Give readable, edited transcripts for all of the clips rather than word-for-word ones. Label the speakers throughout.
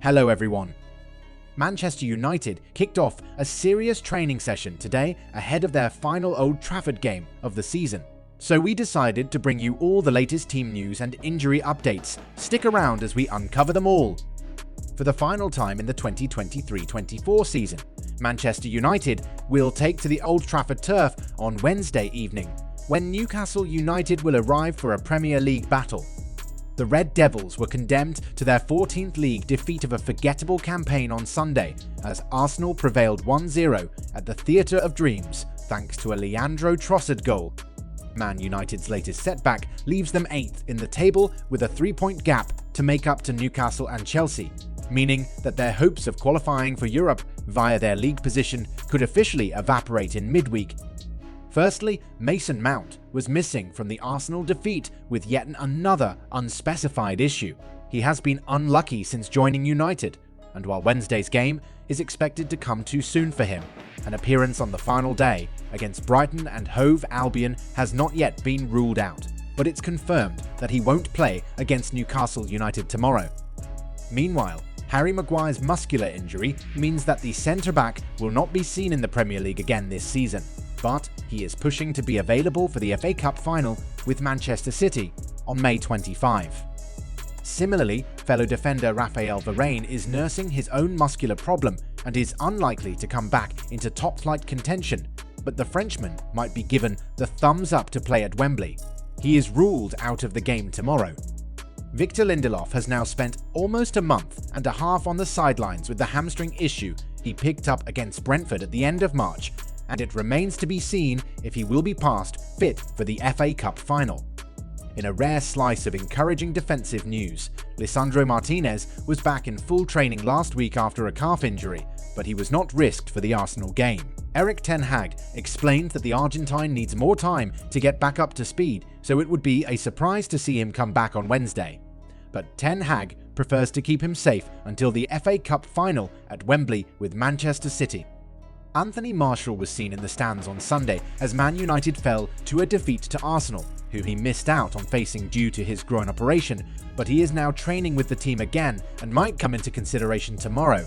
Speaker 1: Hello everyone. Manchester United kicked off a serious training session today ahead of their final Old Trafford game of the season. So we decided to bring you all the latest team news and injury updates. Stick around as we uncover them all. For the final time in the 2023-24 season, Manchester United will take to the Old Trafford turf on Wednesday evening, when Newcastle United will arrive for a Premier League battle. The Red Devils were condemned to their 14th league defeat of a forgettable campaign on Sunday as Arsenal prevailed 1-0 at the Theatre of Dreams thanks to a Lisandro Trossard goal. Man United's latest setback leaves them 8th in the table with a 3-point gap to make up to Newcastle and Chelsea, meaning that their hopes of qualifying for Europe via their league position could officially evaporate in midweek. Firstly, Mason Mount was missing from the Arsenal defeat with yet another unspecified issue. He has been unlucky since joining United, and while Wednesday's game is expected to come too soon for him, an appearance on the final day against Brighton and Hove Albion has not yet been ruled out, but it's confirmed that he won't play against Newcastle United tomorrow. Meanwhile, Harry Maguire's muscular injury means that the centre-back will not be seen in the Premier League again this season, but he is pushing to be available for the FA Cup final with Manchester City on May 25. Similarly, fellow defender Raphael Varane is nursing his own muscular problem and is unlikely to come back into top-flight contention, but the Frenchman might be given the thumbs up to play at Wembley. He is ruled out of the game tomorrow. Victor Lindelof has now spent almost a month and a half on the sidelines with the hamstring issue he picked up against Brentford at the end of March, and it remains to be seen if he will be passed fit for the FA Cup final. In a rare slice of encouraging defensive news, Lisandro Martinez was back in full training last week after a calf injury, but he was not risked for the Arsenal game. Erik explained that the Argentine needs more time to get back up to speed, so it would be a surprise to see him come back on Wednesday. But Ten Hag prefers to keep him safe until the FA Cup final at Wembley with Manchester City. Anthony Martial was seen in the stands on Sunday as Man United fell to a defeat to Arsenal, who he missed out on facing due to his groin operation, but he is now training with the team again and might come into consideration tomorrow.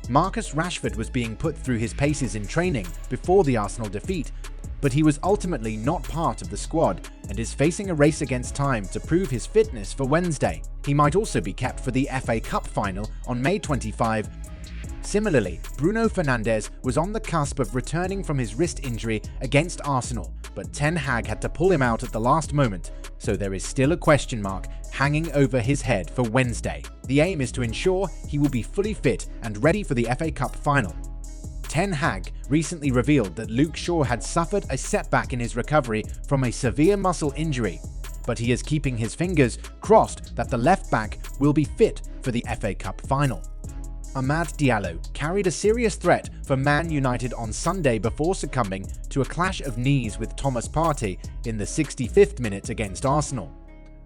Speaker 1: Marcus Rashford was being put through his paces in training before the Arsenal defeat, but he was ultimately not part of the squad and is facing a race against time to prove his fitness for Wednesday. He might also be kept for the FA Cup final on May 25. Similarly, Bruno Fernandes was on the cusp of returning from his wrist injury against Arsenal, but Ten Hag had to pull him out at the last moment, so there is still a question mark hanging over his head for Wednesday. The aim is to ensure he will be fully fit and ready for the FA Cup final. Ten Hag recently revealed that Luke Shaw had suffered a setback in his recovery from a severe muscle injury, but he is keeping his fingers crossed that the left back will be fit for the FA Cup final. Amad Diallo carried a serious threat for Man United on Sunday before succumbing to a clash of knees with Thomas Partey in the 65th minute against Arsenal.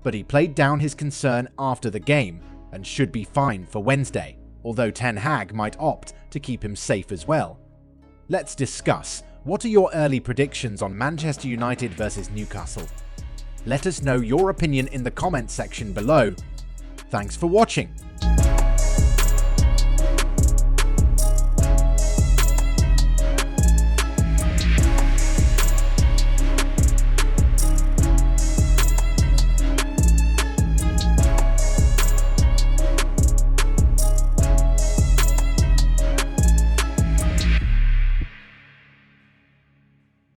Speaker 1: But he played down his concern after the game and should be fine for Wednesday, although Ten Hag might opt to keep him safe as well. Let's discuss. What are your early predictions on Manchester United versus Newcastle? Let us know your opinion in the comments section below. Thanks for watching.